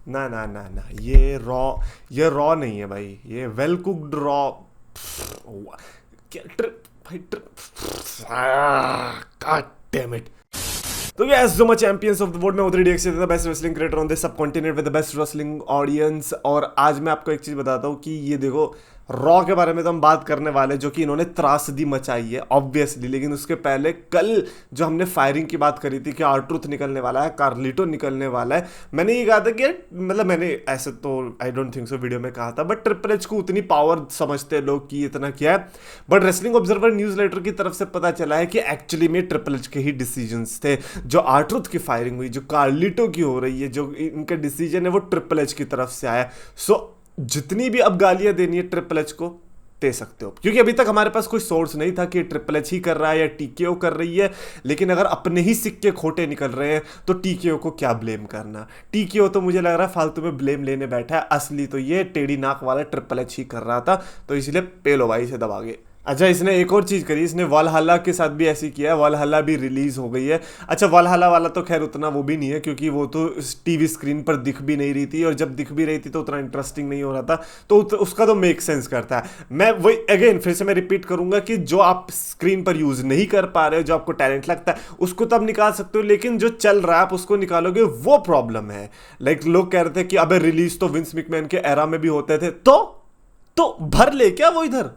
ना ना ना ना, ये रॉ नहीं है भाई, ये वेल कुक्ड रॉ। क्या भाई गॉड डैम इट। तो यस जो मैं चैंपियंस ऑफ द वर्ल्ड में उधर DX the best wrestling creator on this subcontinent with the best wrestling audience. और आज मैं आपको एक चीज बताता हूँ कि ये देखो, रॉ के बारे में तो हम बात करने वाले जो कि इन्होंने त्रासदी मचाई है ऑब्वियसली, लेकिन उसके पहले कल जो हमने फायरिंग की बात करी थी कि R-Truth निकलने वाला है, कार्लिटो निकलने वाला है, मैंने ये कहा था कि मतलब मैंने ऐसे तो I don't think so video में कहा था, बट ट्रिपल एच को उतनी पावर समझते हैं लोग कि इतना क्या है। But wrestling observer news letter की तरफ से पता चला है कि एक्चुअली में ट्रिपल एच के ही डिसीजंस थे। जो R-Truth की फायरिंग हुई, जो कार्लिटो की हो रही है, जो इनका डिसीजन है, वो ट्रिपल एच की तरफ से आया। सो जितनी भी अब गालियां देनी है ट्रिपल एच को दे सकते हो, क्योंकि अभी तक हमारे पास कोई सोर्स नहीं था कि ट्रिपल एच ही कर रहा है या TKO कर रही है। लेकिन अगर अपने ही सिक्के खोटे निकल रहे हैं तो TKO को क्या ब्लेम करना। TKO तो मुझे लग रहा है फालतू में ब्लेम लेने बैठा है, असली तो ये टेढ़ी नाक वाला ट्रिपल एच ही कर रहा था, तो इसलिए पेलो भाई से दबा गए। अच्छा, इसने एक और चीज़ करी, इसने वालहल्ला के साथ भी ऐसी किया है। वालहल्ला भी रिलीज़ हो गई है। अच्छा, वालहल्ला वाला तो खैर उतना वो भी नहीं है, क्योंकि वो तो टीवी स्क्रीन पर दिख भी नहीं रही थी, और जब दिख भी रही थी तो उतना इंटरेस्टिंग नहीं हो रहा था, तो उसका तो मेक सेंस करता है। मैं वही अगेन फिर से मैं रिपीट करूंगा कि जो आप स्क्रीन पर यूज़ नहीं कर पा रहे हो, जो आपको टैलेंट लगता है, उसको तो आप निकाल सकते हो, लेकिन जो चल रहा है आप उसको निकालोगे, वो प्रॉब्लम है। लोग कह रहे थे कि अबे रिलीज तो विंस मैकमैन के एरा में भी होते थे, तो भर ले क्या वो इधर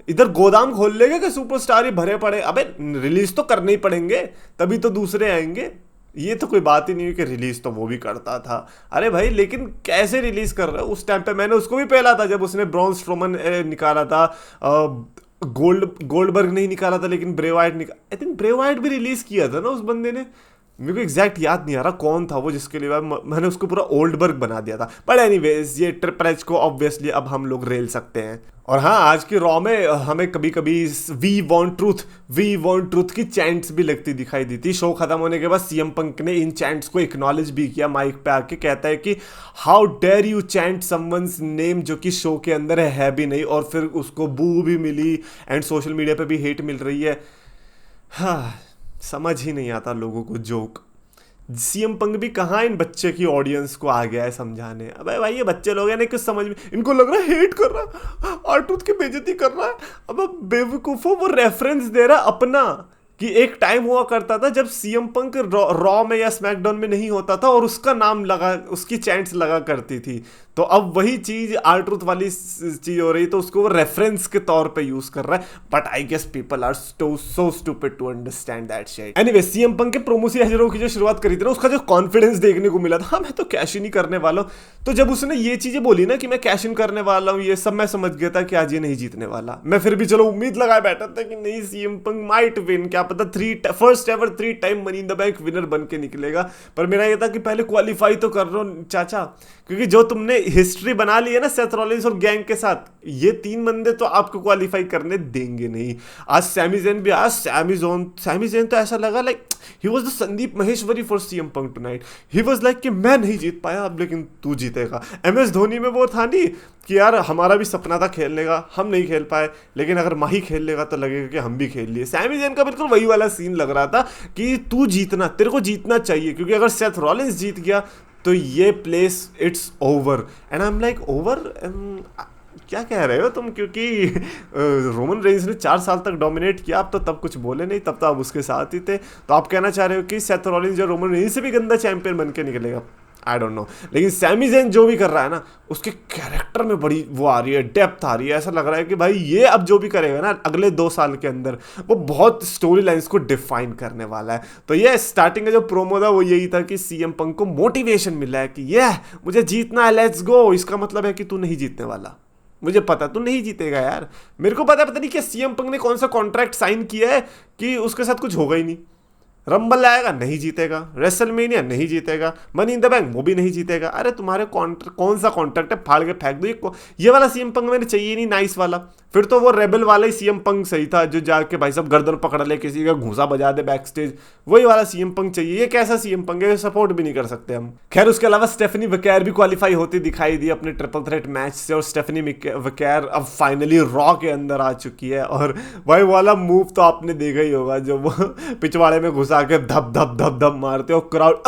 इधर गोदाम खोल लेगा कि सुपरस्टार ही भरे पड़े। अबे रिलीज तो करने ही पड़ेंगे, तभी तो दूसरे आएंगे। ये तो कोई बात ही नहीं है कि रिलीज तो वो भी करता था। अरे भाई, लेकिन कैसे रिलीज कर रहे हो? उस टाइम पे मैंने उसको भी पहला था जब उसने ब्रॉन स्ट्रोमन निकाला था। गोल्डबर्ग नहीं निकाला था, लेकिन Bray Wyatt I think Bray Wyatt भी रिलीज किया था ना उस बंदे ने। मेरे को एग्जैक्ट याद नहीं आ रहा कौन था वो जिसके लिए मैंने उसको पूरा ओल्डबर्ग बना दिया था। बट एनीवेज, ये ट्रिपल एच को ऑब्वियसली अब हम लोग रेल सकते हैं। और हाँ, आज की रॉ में हमें कभी कभी वी वॉन्ट ट्रूथ की चैंट्स भी लगती दिखाई दी थी। शो खत्म होने के बाद CM पंक ने इन चैंट्स को एक्नॉलेज भी किया माइक पे आके। कहता है कि how dare you chant someone's name जो कि शो के अंदर है भी नहीं, और फिर उसको बू भी मिली एंड सोशल मीडिया पे भी हेट मिल रही है। हाँ, समझ ही नहीं आता लोगों को जोक। CM पंक भी कहाँ इन बच्चे की ऑडियंस को आ गया है समझाने। अबे भाई, ये बच्चे लोग हैं ना, कुछ समझ में इनको लग रहा है हेट कर रहा है, R-Truth की बेइज्जती कर रहा है। अब बेवकूफो, वो रेफरेंस दे रहा अपना कि एक टाइम हुआ करता था जब CM पंक रॉ में या स्मैकडाउन में नहीं होता था और उसका नाम लगा, उसकी चैंट्स लगा करती थी। तो अब वही चीज R-Truth वाली चीज हो रही, तो उसको वो रेफरेंस के तौर पे यूज कर रहा है। But I guess people are so stupid to understand that shit. Anyway, CM Punk के प्रोमो से हीरो की जो शुरुआत करी थी ना, उसका जो कॉन्फिडेंस देखने को मिला था, हाँ मैं तो कैश इन ही करने वाला हूँ। तो जब उसने ये चीजें बोली ना कि मैं कैश इन करने वाला हूँ, ये सब मैं समझ गया था कि आज ये नहीं जीतने वाला। मैं फिर भी चलो उम्मीद लगाए बैठा था कि नहीं, CM पंक माइट विन, क्या पता first ever 3 time money in the bank winner बन के निकलेगा। पर मेरा ये था कि पहले क्वालिफाई तो कर रहा हूँ चाचा, क्योंकि जो तुमने हिस्ट्री बना ली है ना सेथ रॉलिंस और गैंग के साथ, ये 3 बंदे तो आपको क्वालिफाई करने देंगे नहीं। आज सैमी ज़ेन भी आया। सैमी ज़ेन तो ऐसा लगा like he was the Sandeep Maheshwari for CM punk tonight. He was like कि मैं नहीं जीत पाया अब, लेकिन तू जीतेगा। MS धोनी में वो था नहीं कि यार हमारा भी सपना था खेलने का, हम नहीं खेल पाए, लेकिन अगर माही खेल लेगा तो लगेगा कि हम भी खेल लिए। सैमी ज़ेन का बिल्कुल वही वाला सीन लग रहा था कि तू जीतना, तेरे को जीतना चाहिए, क्योंकि अगर सेथ रॉलिंस जीत गया तो ये place it's over. And I am like over, क्या कह रहे हो तुम? क्योंकि रोमन रेंस ने 4 साल तक डोमिनेट किया, आप तो तब कुछ बोले नहीं, तब तो आप उसके साथ ही थे। तो आप कहना चाह रहे हो कि सेथ रॉलिंस जो रोमन रेंस से भी गंदा चैंपियन बन के निकलेगा? आई डोंट नो। लेकिन सैमी ज़ेन जो भी कर रहा है ना, उसके कैरेक्टर में बड़ी वो आ रही है, डेप्थ आ रही है। ऐसा लग रहा है कि भाई ये अब जो भी करेगा ना अगले 2 साल के अंदर, वो बहुत स्टोरी लाइन्स को डिफाइन करने वाला है। तो ये स्टार्टिंग का जो प्रोमो था वो यही था कि CM पंक को मोटिवेशन मिला है कि ये मुझे जीतना है, लेट्स गो। इसका मतलब है कि तू नहीं जीतने वाला, मुझे पता तू नहीं जीतेगा यार। मेरे को पता नहीं कि CM पंक ने कौन सा कॉन्ट्रैक्ट साइन किया है कि उसके साथ कुछ होगा ही नहीं। रंबल आएगा, नहीं जीतेगा। रेसलमेनिया नहीं जीतेगा। मनी इन द बैंक वो भी नहीं जीतेगा। अरे तुम्हारे कौन सा कॉन्ट्रैक्ट है, फाड़ के फेंक दो। ये वाला CM पंक मैंने चाहिए नहीं, नाइस वाला। फिर तो वो रेबल वाला ही सीएम पंक सही था, जो जाके भाई साहब गर्दन पकड़ ले, किसी का घूंसा बजा दे बैक स्टेज, वही वाला सीएम पंक चाहिए। ये कैसा सीएम पंक है, सपोर्ट भी नहीं कर सकते हम। खैर उसके अलावा स्टेफनी वकैर भी क्वालिफाई होती दिखाई दी अपने ट्रिपल थ्रेट मैच से, और स्टेफनी वकैर अब फाइनली रॉ के अंदर आ चुकी है। और वही वाला मूव तो आपने देखा ही होगा, जो वो पिछवाड़े में घुसा के धप धप धप धप मारते हो, क्राउड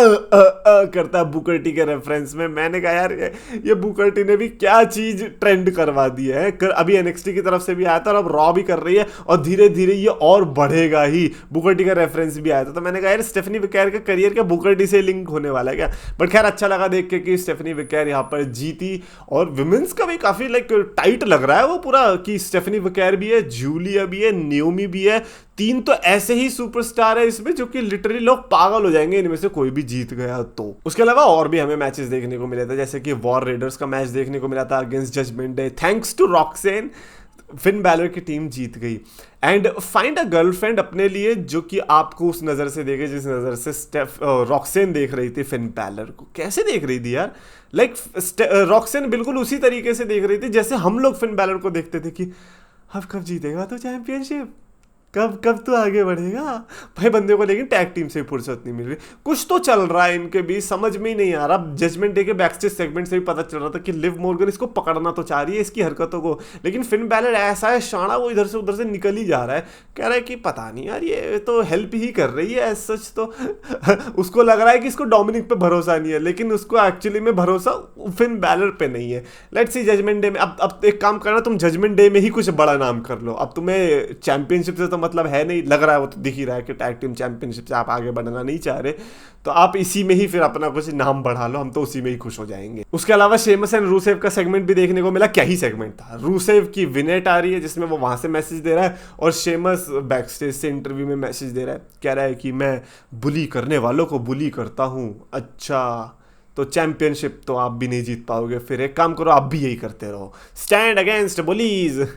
करता है बुकर टी के रेफरेंस में। मैंने कहा यार ये बुकर टी ने भी क्या चीज ट्रेंड करवा दी है। अभी एनएक्सटी की तरफ से भी आया था और अब रॉ भी कर रही है, और धीरे धीरे ये और बढ़ेगा ही। बुकर टी का रेफरेंस भी आया था, तो मैंने कहा यार स्टेफनी विकेर का करियर क्या बुकर टी से लिंक होने वाला है क्या। बट खैर अच्छा लगा देख के कि स्टेफनी विकेर यहाँ पर जीती। और विमेंस का भी काफी लाइक टाइट लग रहा है वो पूरा, कि स्टेफनी विकेर भी है, जूलिया भी है, नियोमी भी है। 3 तो ऐसे ही सुपरस्टार है इसमें जो कि लिटरली लोग पागल हो जाएंगे इनमें से कोई भी जीत गया तो। उसके अलावा और भी हमें मैचेस देखने को मिले थे, जैसे कि वॉर रेडर्स का मैच देखने को मिला था against Judgment Day. Thanks to Roxanne, Finn Balor की टीम जीत गई। एंड फाइंड अ गर्लफ्रेंड अपने लिए जो कि आपको उस नज़र से देखे जिस नज़र से रॉक्सेन देख रही थी फिन बैलर को। कैसे देख रही थी यार, लाइक रॉक्सेन बिल्कुल उसी तरीके से देख रही थी जैसे हम लोग फिन बैलर को देखते थे कि अब कब जीतेगा तो चैंपियनशिप, कब तो आगे बढ़ेगा भाई बंदे को। लेकिन टैग टीम से फुर्सत नहीं मिल रही, कुछ तो चल रहा है इनके बीच, समझ में ही नहीं आ रहा। जजमेंट डे के बैकस्टेज सेगमेंट से भी पता चल रहा था कि लिव मॉर्गन इसको पकड़ना तो चाह रही है इसकी हरकतों को, लेकिन फिन बैलर ऐसा है शाना, वो इधर से उधर से निकल ही जा रहा है। कह रहा है कि पता नहीं यार ये तो हेल्प ही कर रही है एज सच। तो उसको लग रहा है कि इसको डोमिनिक पे भरोसा नहीं है, लेकिन उसको एक्चुअली में भरोसा फिन बैलर पे नहीं है। लेट्स सी जजमेंट डे में। अब एक काम करना, तुम जजमेंट डे में ही कुछ बड़ा नाम कर लो। अब तुम्हें चैंपियनशिप से तो मतलब है नहीं, लग रहा है वो तो दिख ही रहा है कि टैग टीम चैंपियनशिप से आप आगे बढ़ना नहीं चाह रहे, तो आप इसी में ही फिर अपना कुछ नाम बढ़ा लो, हम तो उसी में ही खुश हो जाएंगे। उसके अलावा शेमस एंड रूसेव का सेगमेंट भी देखने को मिला। क्या ही सेगमेंट था। रूसेव की विनेट आ रही है जिसमें वो वहां से मैसेज दे रहा है, और शेमस बैक स्टेज से इंटरव्यू में मैसेज दे रहा है, कह रहा है कि मैं बुली करने वालों को बुली करता हूँ। अच्छा तो चैंपियनशिप तो आप भी नहीं जीत पाओगे, फिर एक काम करो आप भी यही करते रहो, स्टैंड अगेंस्ट बुलीज।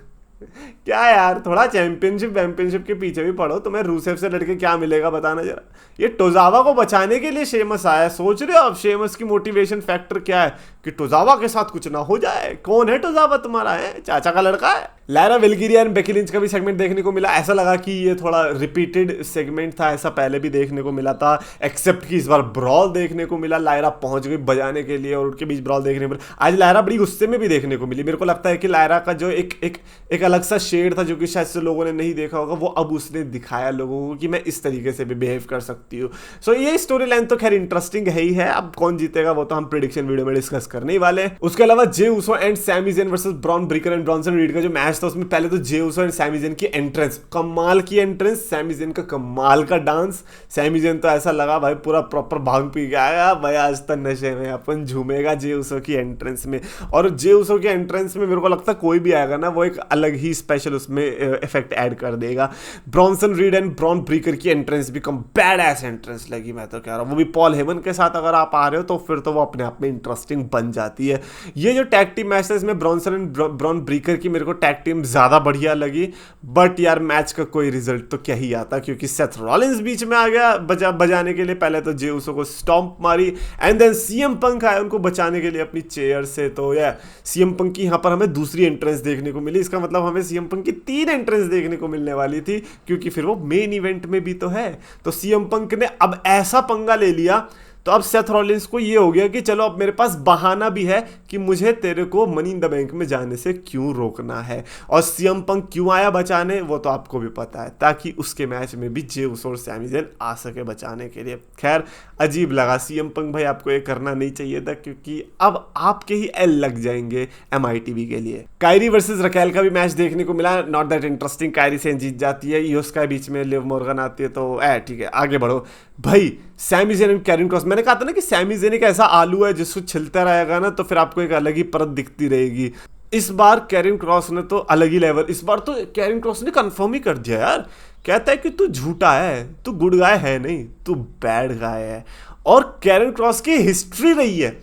क्या यार, थोड़ा चैंपियनशिप के पीछे भी पड़ो। तुम्हें रूसेव से लड़के क्या मिलेगा बताना जरा। ये टोजावा को बचाने के लिए शेमस आया, सोच रहे हो अब शेमस की मोटिवेशन फैक्टर क्या है कि टोजावा के साथ कुछ ना हो जाए। कौन है टोजावा तुम्हारा, है चाचा का लड़का है। लायरा वेल्किरिया एंड बेकी लिंच का भी सेगमेंट देखने को मिला। ऐसा लगा कि ये थोड़ा रिपीटेड सेगमेंट था, ऐसा पहले भी देखने को मिला था, एक्सेप्ट कि इस बार ब्रॉल देखने को मिला। लायरा पहुंच गई बजाने के लिए और उनके बीच ब्रॉल देखने को मिला। आज लायरा बड़ी गुस्से में भी देखने को मिली। मेरे को लगता है कि लायरा का जो एक अलग सा शेड था जो कि शायद से लोगों ने नहीं देखा होगा, वो अब उसने दिखाया लोगों को कि मैं इस तरीके से भी बिहेव कर सकती हूँ। सो ये स्टोरी लाइन तो खैर इंटरेस्टिंग है ही है। अब कौन जीतेगा वो तो हम प्रेडिक्शन वीडियो में डिस्कस करने ही वाले हैं। उसके अलावा Jey Uso and Sami Zayn versus Bron Breakker and Bronson Reed का जो मैच था, उसमें पहले तो Jey Uso and Sami Zayn की एंट्रेंस, कमाल की एंट्रेंस, सैमी ज़ेन का कमाल का डांस। सैमी ज़ेन तो ऐसा लगा भाई पूरा प्रॉपर भांग पी के आया भाई, आज तक नशे में अपन झूमेगा जे उसो की एंट्रेंस में। और जे उसो की एंट्रेंस में मेरे को लगता है कोई भी आएगा ना, वो एक अलग ही स्पेशल उसमें इफेक्ट ऐड कर देगा। Bronson read and Bron Breakker की एंट्रेंस भी कम बैड एस एंट्रेंस लगी, मैं तो कह रहा हूँ। वो भी पॉल हेमन के साथ अगर आप आ रहे हो तो फिर तो वो अपने आप में इंटरेस्टिंग बन जाती है। ये जो टैग टीम मैच है इसमें ब्रॉन्सन एंड ब्रॉन ब्रेकर की मेरे को टैग टीम ज़्यादा बढ़िया लगी। बट यार मैच का कोई रिजल्ट तो क्या ही आता, क्योंकि सेथ रॉलिंस बीच में आ गया बजाने के लिए। पहले तो जे उसो को स्टॉम्प मारी एंड देन सीएम पंक आया उनको बचाने के लिए अपनी चेयर से। तो या सीएम पंक की यहाँ पर हमें दूसरी एंट्रेंस देखने को मिली। इसका मतलब हमें सीएम पंक की 3 एंट्रेंस देखने को मिलने वाली थी, क्योंकि फिर वो मेन इवेंट में भी तो है। तो सीएम पंक ने अब ऐसा पंगा ले लिया, तो अब सेथ रॉलिंस को ये हो गया कि चलो अब मेरे पास बहाना भी है कि मुझे तेरे को मनी इन द बैंक में जाने से क्यों रोकना है। और सीएम पंक क्यों आया बचाने वो तो आपको भी पता है, ताकि उसके मैच में भी जे उसो और सैमी ज़ेन आ सके बचाने के लिए। खैर अजीब लगा सीएम पंक भाई, आपको ये करना नहीं चाहिए था, क्योंकि अब आपके ही एल लग जाएंगे MITV के लिए। कायरी वर्सेस रकेल का भी मैच देखने को मिला, नॉट दैट इंटरेस्टिंग। कायरी से जीत जाती है, ईओ स्काई बीच में लिव मॉर्गन आती है, तो ठीक है आगे बढ़ो भाई। Sami Zayn and Karrion Kross, मैंने कहा था ना कि सैमी ज़ेन एक ऐसा आलू है जिसको छिलता रहेगा ना तो फिर आपको एक अलग ही परत दिखती रहेगी। इस बार कैरन क्रॉस ने तो अलग ही लेवल, इस बार तो कैरन क्रॉस ने कंफर्म ही कर दिया यार। कहता है कि तू झूठा है, तू गुड गाय है नहीं, तू बैड गाय है। और कैरन क्रॉस की हिस्ट्री रही है,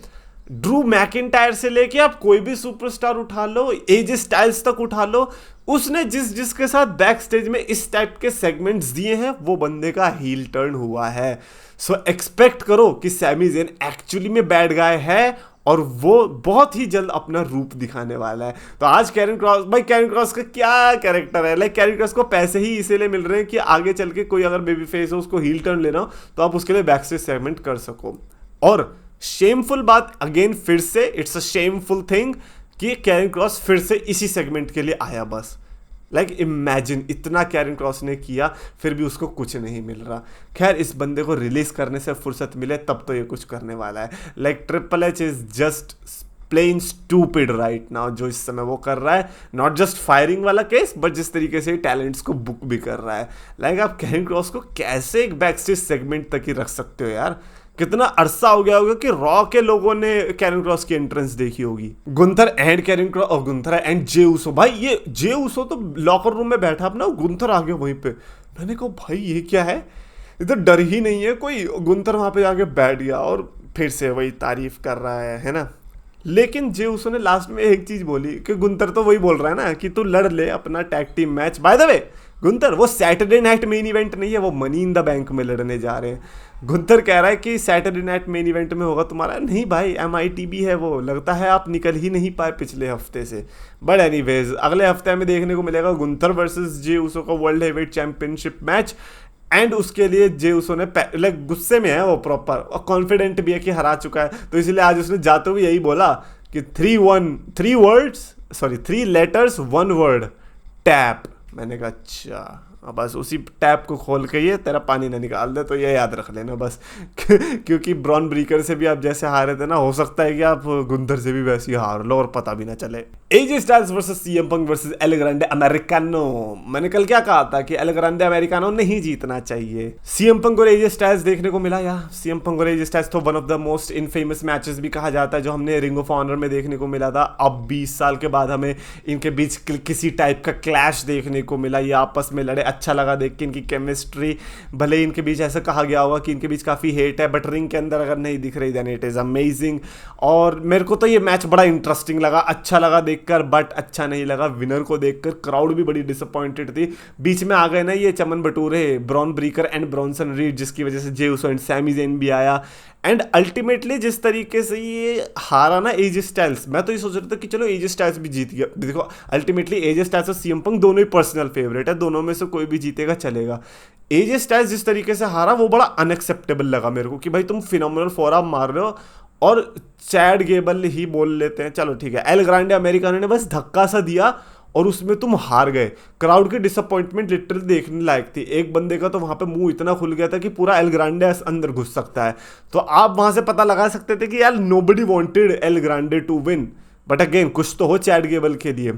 ड्रू मैकिंटायर से लेके आप कोई भी सुपरस्टार उठा लो, एजे स्टाइल्स तक उठा लो, उसने जिसके साथ बैक स्टेज में इस टाइप के सेगमेंट्स दिए हैं वो बंदे का हील टर्न हुआ है। सो एक्सपेक्ट करो कि सैमी ज़ेन एक्चुअली में बैड गाय है और वो बहुत ही जल्द अपना रूप दिखाने वाला है। तो आज कैरन क्रॉस, भाई कैरन क्रॉस का क्या कैरेक्टर है, लाइक कैरन क्रॉस को पैसे ही इसीलिए मिल रहे हैं कि आगे चल के कोई अगर बेबी फेस हो, उसको हील टर्न लेना हो, तो आप उसके लिए बैक स्टेज सेगमेंट कर सको। और शेमफुल बात अगेन, फिर से इट्स अ शेमफुल थिंग कि कैरन क्रॉस फिर से इसी सेगमेंट के लिए आया बस। लाइक इमेजिन, इतना कैरन क्रॉस ने किया फिर भी उसको कुछ नहीं मिल रहा। खैर, इस बंदे को रिलीज करने से फुर्सत मिले तब तो ये कुछ करने वाला है। Like triple H is just plain stupid right now, जो इस समय वो कर रहा है। नॉट जस्ट फायरिंग वाला केस, बट जिस तरीके से टैलेंट्स को बुक भी कर रहा है। लाइक आप कैरन क्रॉस को कैसे एक बैक स्टेज सेगमेंट तक ही रख सकते हो यार। कितना अरसा हो गया होगा कि रॉ के लोगों ने कैरन क्रॉस की एंट्रेंस देखी होगी। गुंथर एंड कैरन क्रॉस, और गुंथर एंड जे उसो, भाई ये जे उसो तो लॉकर रूम में बैठा अपना, गुंथर आ गया वहीं पे। मैंने कहा भाई ये क्या है, इधर डर ही नहीं है कोई। गुंथर वहां पे जाके बैठ गया और फिर से वही तारीफ कर रहा है ना। लेकिन जे उसो ने लास्ट में एक चीज बोली कि गुंथर तो वही बोल रहा है ना कि तू लड़ ले अपना tag team match. By the way Gunther, वो सैटरडे नाइट मेन इवेंट नहीं है, वो मनी इन द बैंक में लड़ने जा रहे हैं। गुंथर कह रहा है कि सैटरडे नाइट मेन इवेंट में होगा तुम्हारा। नहीं भाई, MITB है वो, लगता है आप निकल ही नहीं पाए पिछले हफ्ते से। बट एनीवेज, अगले हफ्ते में देखने को मिलेगा गुंथर वर्सेस जे उसो का world heavyweight championship match. And उसके लिए जे उसो ने लाइक गुस्से में है वो प्रॉपर, और कॉन्फिडेंट भी है कि हरा चुका है। तो इसलिए आज उसने जाते हुए यही बोला कि 3 लेटर्स 1 वर्ड, टैप। मैंने कहा अच्छा, बस उसी टैप को खोल के ये तेरा पानी ना निकाल दे, तो ये याद रख लेना बस। क्योंकि ब्रॉन ब्रीकर से भी आप जैसे हारे थे ना, हो सकता है कि आप गुंथर से भी वैसे ही हार लो और पता भी ना चले। AJ स्टाइल्स वर्सेस CM पंक वर्सेस एल ग्रांडे अमेरिकानो। मैंने कल क्या कहा था कि एल ग्रांडे अमेरिकानो नहीं जीतना चाहिए। CM पंक और AJ स्टाइल्स देखने को मिला यार। CM पंक और AJ स्टाइल्स तो one of the most infamous matches भी कहा जाता है जो हमने रिंग ऑफ ऑनर में देखने को मिला था। अब 20 साल के बाद हमें इनके बीच किसी टाइप का क्लैश देखने को मिला। ये आपस में लड़े, अच्छा लगा देख के इनकी केमिस्ट्री। भले ही इनके बीच ऐसा कहा गया होगा कि इनके बीच काफ़ी हेट है, बट रिंग के अंदर अगर नहीं दिख रही देन इट इज़ अमेजिंग। और मेरे को तो ये मैच बड़ा इंटरेस्टिंग लगा, अच्छा लगा देखकर, बट अच्छा नहीं लगा विनर को देखकर। क्राउड भी बड़ी डिसअपॉइंटेड थी। बीच में आ गए ना ये चमन बटूरे, bronze Breaker and Bronson read, जिसकी वजह से जे उसो एंड सैमी ज़ेन भी आया। एंड अल्टीमेटली जिस तरीके से ये हारा ना AJ स्टाइल्स, मैं तो ये सोच रहा था कि चलो AJ स्टाइल्स भी जीत गया। देखो अल्टीमेटली AJ स्टाइल्स और CM पंक दोनों ही पर्सनल फेवरेट है, दोनों में से कोई भी जीतेगा चलेगा। AJ स्टाइल्स जिस तरीके से हारा वो बड़ा अनएक्सेप्टेबल लगा मेरे को कि भाई तुम फिनोमिनल फोरआर्म मार रहे हो और चैड गेबल ही बोल लेते हैं, चलो ठीक है। एल ग्रांडे अमेरिकानो ने बस धक्का सा दिया और उसमें तुम हार गए। क्राउड की डिसअपॉइंटमेंट लिटरली देखने लायक थी। एक बंदे का तो वहां पे मुंह इतना खुल गया था कि पूरा एल ग्रांडे अंदर घुस सकता है। तो आप वहां से पता लगा सकते थे कि यार nobody wanted El Grande to win, but again कुछ तो हो चैड गेबल के लिए।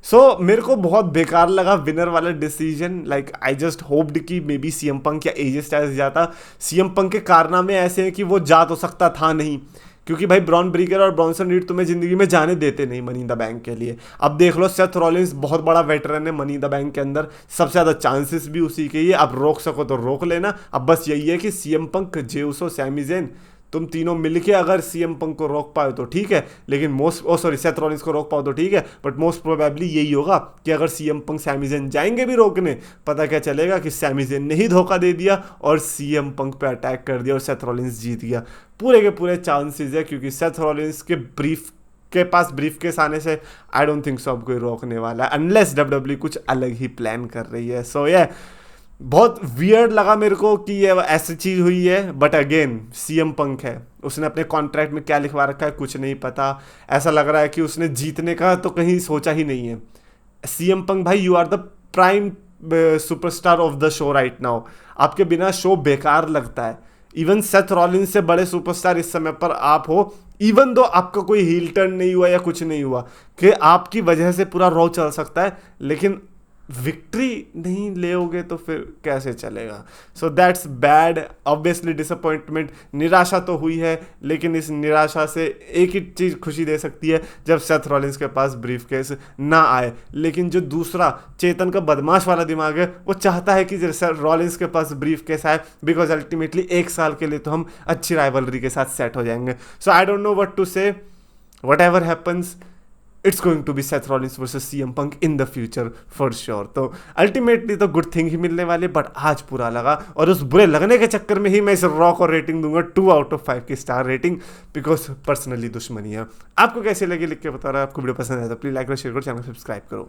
सो मेरे को बहुत बेकार लगा विनर वाला decision. Like I just hoped कि मे बी CM पंक या AJ स्टाइल्स जाता। CM पंक के कारनामे ऐसे हैं कि वो जा तो सकता था नहीं, क्योंकि भाई ब्रॉन ब्रीकर और ब्रॉनसन रीड तुम्हें जिंदगी में जाने देते नहीं मनी इन द बैंक के लिए। अब देख लो सेथ रॉलिंस बहुत बड़ा वेटरन है मनी इन द बैंक के अंदर, सबसे ज़्यादा चांसेस भी उसी के ही है। अब रोक सको तो रोक लेना। अब बस यही है कि CM पंक, जे उसो, सैमी ज़ेन, तुम तीनों मिलके अगर CM पंक को रोक पाओ तो ठीक है, लेकिन सेथ रॉलिंस को रोक पाओ तो ठीक है, बट मोस्ट प्रोबेबली यही होगा कि अगर CM पंक सैमी ज़ेन जाएंगे भी रोकने, पता क्या चलेगा कि सैमी ज़ेन ने ही धोखा दे दिया और CM पंक पे अटैक कर दिया और सेथ रॉलिंस जीत गया। पूरे के पूरे चांसेस है, क्योंकि सेथ रॉलिंस के पास ब्रीफ केस आने से आई डोंट थिंक सो अब कोई रोकने वाला है, अनलेस WWE कुछ अलग ही प्लान कर रही है। सो ये बहुत वियर्ड लगा मेरे को कि ये ऐसी चीज़ हुई है। बट अगेन CM पंक है, उसने अपने कॉन्ट्रैक्ट में क्या लिखवा रखा है कुछ नहीं पता। ऐसा लग रहा है कि उसने जीतने का तो कहीं सोचा ही नहीं है। CM पंक भाई, you are the prime superstar of the show right now. आपके बिना शो बेकार लगता है। इवन सेथ रॉलिंस से बड़े सुपरस्टार इस समय पर आप हो, इवन दो आपका कोई हील टर्न नहीं हुआ या कुछ नहीं हुआ, कि आपकी वजह से पूरा रॉ चल सकता है, लेकिन विक्ट्री नहीं लेोगे तो फिर कैसे चलेगा। So that's bad, obviously disappointment, निराशा तो हुई है, लेकिन इस निराशा से एक ही चीज़ खुशी दे सकती है, जब सेथ रॉलिंस के पास ब्रीफ केस ना आए। लेकिन जो दूसरा चेतन का बदमाश वाला दिमाग है, वो चाहता है कि रॉलिंस के पास ब्रीफ केस आए, बिकॉज अल्टीमेटली 1 साल के लिए तो हम अच्छी राइवलरी के साथ सेट हो जाएंगे। So I don't know what to say, whatever happens, it's going to be Seth Rollins versus CM Punk in the future for sure. तो अल्टीमेटली तो गुड थिंग ही मिलने वाली, बट आज बुरा लगा, और उस बुरे लगने के चक्कर में ही मैं इस रॉ को रेटिंग दूंगा 2/5 की स्टार रेटिंग, बिकॉज पर्सनली दुश्मनी है। आपको कैसे लगी लिख के बता रहा है। आपको वीडियो पसंद है तो प्लीज लाइक और शेयर करो, चैनल सब्सक्राइब करो।